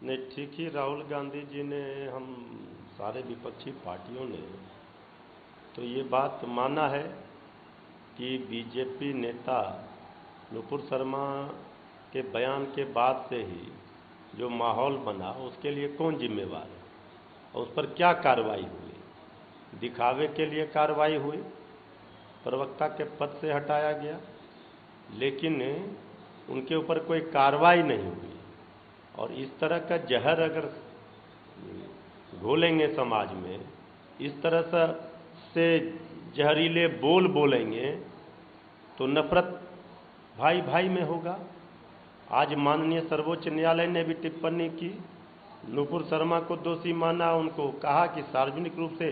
नहीं, ठीक ही राहुल गांधी जी ने, हम सारे विपक्षी पार्टियों ने तो ये बात माना है कि बीजेपी नेता नुपुर शर्मा के बयान के बाद से ही जो माहौल बना उसके लिए कौन जिम्मेवार है और उस पर क्या कार्रवाई हुई। दिखावे के लिए कार्रवाई हुई, प्रवक्ता के पद से हटाया गया, लेकिन उनके ऊपर कोई कार्रवाई नहीं हुई। और इस तरह का जहर अगर घोलेंगे समाज में, इस तरह से जहरीले बोल बोलेंगे तो नफरत भाई भाई में होगा। आज माननीय सर्वोच्च न्यायालय ने भी टिप्पणी की, नुपुर शर्मा को दोषी माना, उनको कहा कि सार्वजनिक रूप से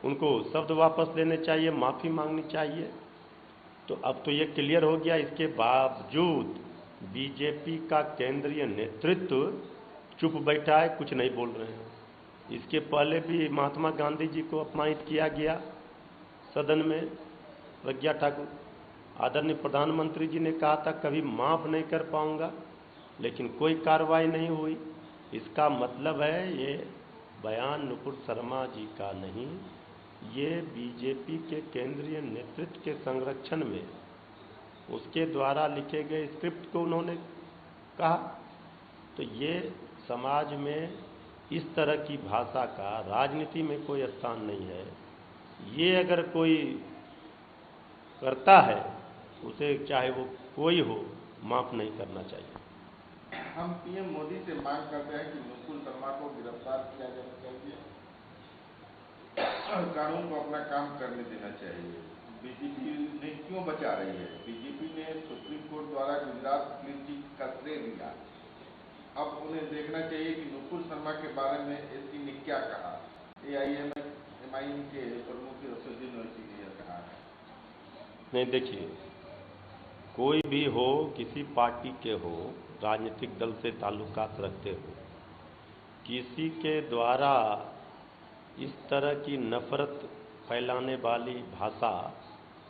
उनको शब्द वापस लेने चाहिए, माफ़ी मांगनी चाहिए। तो अब तो ये क्लियर हो गया। इसके बावजूद बीजेपी का केंद्रीय नेतृत्व चुप बैठा है, कुछ नहीं बोल रहे हैं। इसके पहले भी महात्मा गांधी जी को अपमानित किया गया सदन में। प्रज्ञा ठाकुर, आदरणीय प्रधानमंत्री जी ने कहा था कभी माफ़ नहीं कर पाऊंगा, लेकिन कोई कार्रवाई नहीं हुई। इसका मतलब है ये बयान नुपुर शर्मा जी का नहीं, ये बीजेपी के केंद्रीय नेतृत्व के संरक्षण में उसके द्वारा लिखे गए स्क्रिप्ट को उन्होंने कहा। तो ये समाज में इस तरह की भाषा का राजनीति में कोई स्थान नहीं है। ये अगर कोई करता है, उसे चाहे वो कोई हो, माफ़ नहीं करना चाहिए। हम पीएम मोदी से मांग करते हैं कि नुपुर शर्मा को गिरफ्तार किया जाना चाहिए और कानून को अपना काम करने देना चाहिए। बीजेपी ने क्यों बचा रही है? बीजेपी ने सुप्रीम कोर्ट द्वारा गुजरात क्लीन चिट का श्रेय लिया। अब उन्हें देखना चाहिए कि नुपुर शर्मा के बारे में एसपी ने क्या कहा। एआईएमआईएम के प्रमुख असदुद्दीन ओवैसी ने यह कहा है। नहीं, देखिए, कोई भी हो, किसी पार्टी के हो, राजनीतिक दल से ताल्लुकात रखते हो, किसी के द्वारा इस तरह की नफरत फैलाने वाली भाषा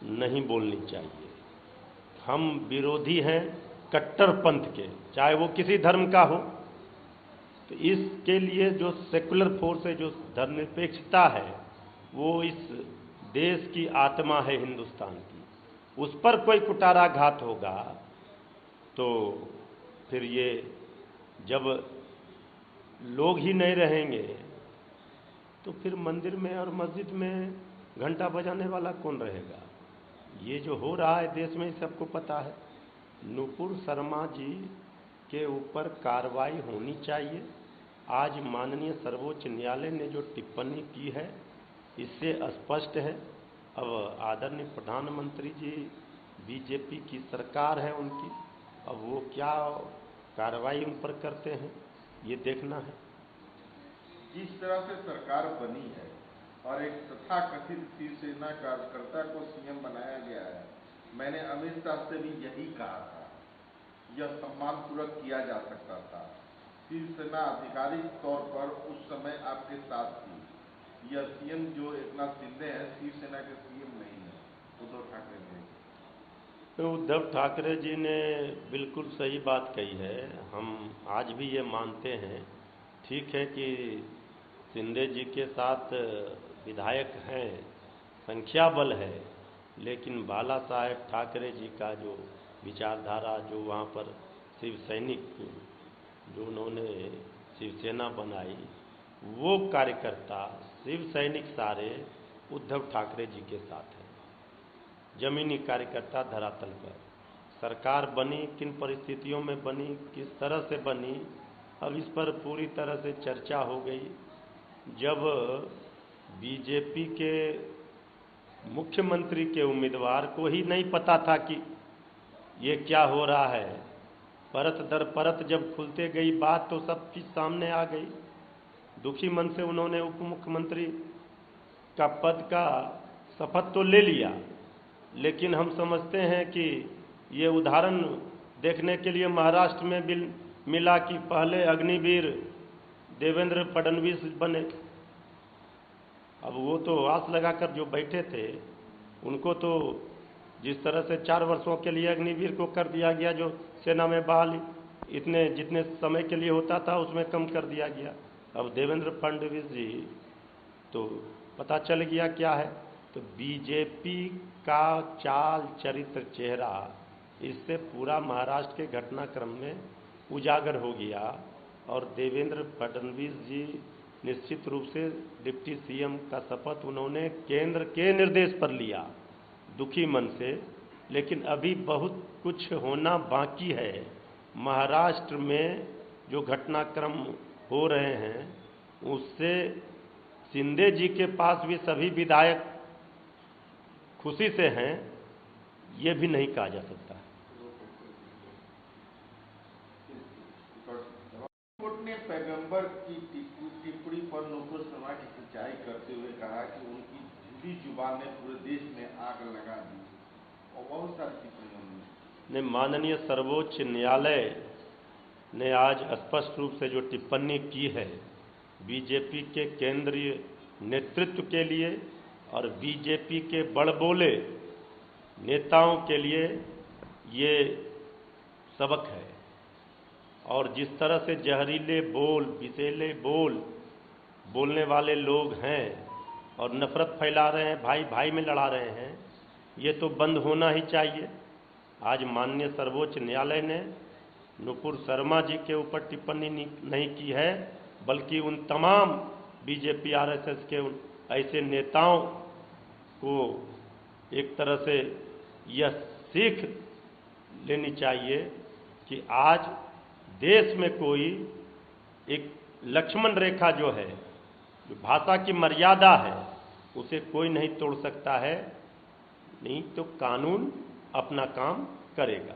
नहीं बोलनी चाहिए। हम विरोधी हैं कट्टरपंथ के, चाहे वो किसी धर्म का हो। तो इसके लिए जो सेकुलर फोर्स है, जो धर्मनिरपेक्षता है, वो इस देश की आत्मा है हिंदुस्तान की, उस पर कोई कुटाराघात होगा तो फिर ये, जब लोग ही नहीं रहेंगे तो फिर मंदिर में और मस्जिद में घंटा बजाने वाला कौन रहेगा। ये जो हो रहा है देश में सबको पता है। नुपुर शर्मा जी के ऊपर कार्रवाई होनी चाहिए। आज माननीय सर्वोच्च न्यायालय ने जो टिप्पणी की है, इससे स्पष्ट है। अब आदरणीय प्रधानमंत्री जी, बीजेपी की सरकार है उनकी, अब वो क्या कार्रवाई उन पर करते हैं ये देखना है। जिस तरह से सरकार बनी है और एक तथाकथित शिवसेना कार्यकर्ता को सीएम बनाया गया है, मैंने अमित शाह से भी यही कहा था, यह सम्मानपूर्वक किया जा सकता था। शिवसेना आधिकारिक तौर पर उस समय आपके साथ थी। यह सीएम जो एकनाथ शिंदे हैं, शिवसेना के सीएम नहीं है, उद्धव ठाकरे जी। तो उद्धव ठाकरे जी ने बिल्कुल सही बात कही है। हम आज भी ये मानते हैं, ठीक है कि शिंदे जी के साथ विधायक हैं, संख्या बल है, लेकिन बाला साहेब ठाकरे जी का जो विचारधारा, जो वहाँ पर शिव सैनिक, जो उन्होंने शिवसेना बनाई, वो कार्यकर्ता शिव सैनिक सारे उद्धव ठाकरे जी के साथ हैं। जमीनी कार्यकर्ता धरातल पर। सरकार बनी किन परिस्थितियों में बनी, किस तरह से बनी, अब इस पर पूरी तरह से चर्चा हो गई। जब बीजेपी के मुख्यमंत्री के उम्मीदवार को ही नहीं पता था कि ये क्या हो रहा है, परत दर परत जब खुलते गई बात तो सब चीज़ सामने आ गई। दुखी मन से उन्होंने उप मुख्यमंत्री का पद का शपथ तो ले लिया, लेकिन हम समझते हैं कि ये उदाहरण देखने के लिए महाराष्ट्र में बिल मिला कि पहले अग्निवीर देवेंद्र फडणवीस बने। अब वो तो आस लगाकर जो बैठे थे, उनको तो जिस तरह से 4 वर्षों के लिए अग्निवीर को कर दिया गया, जो सेना में बहाली, इतने जितने समय के लिए होता था उसमें कम कर दिया गया। अब देवेंद्र फडणवीस जी तो पता चल गया क्या है, तो बीजेपी का चाल चरित्र चेहरा इससे पूरा महाराष्ट्र के घटनाक्रम में उजागर हो गया। और देवेंद्र फडणवीस जी निश्चित रूप से डिप्टी सीएम का शपथ उन्होंने केंद्र के निर्देश पर लिया, दुखी मन से। लेकिन अभी बहुत कुछ होना बाकी है। महाराष्ट्र में जो घटनाक्रम हो रहे हैं उससे शिंदे जी के पास भी सभी विधायक खुशी से हैं, ये भी नहीं कहा जा सकता। कोर्ट ने पैगंबर की टिप्पणी पर नुपुर शर्मा की खिंचाई करते हुए कहा कि उनकी झूठी जुबान ने पूरे देश में आग लगा दी, और बहुत सारी टिप्पणियों ने माननीय सर्वोच्च न्यायालय ने आज स्पष्ट रूप से जो टिप्पणी की है बीजेपी के केंद्रीय नेतृत्व के लिए और बीजेपी के बड़बोले नेताओं के लिए ये सबक है। और जिस तरह से जहरीले बोल, विषैले बोल बोलने वाले लोग हैं और नफरत फैला रहे हैं, भाई भाई में लड़ा रहे हैं, ये तो बंद होना ही चाहिए। आज माननीय सर्वोच्च न्यायालय ने नुपुर शर्मा जी के ऊपर टिप्पणी नहीं की है, बल्कि उन तमाम बीजेपी आरएसएस के उन ऐसे नेताओं को एक तरह से यह सीख लेनी चाहिए कि आज देश में कोई एक लक्ष्मण रेखा जो है, जो भाषा की मर्यादा है, उसे कोई नहीं तोड़ सकता है, नहीं तो कानून अपना काम करेगा।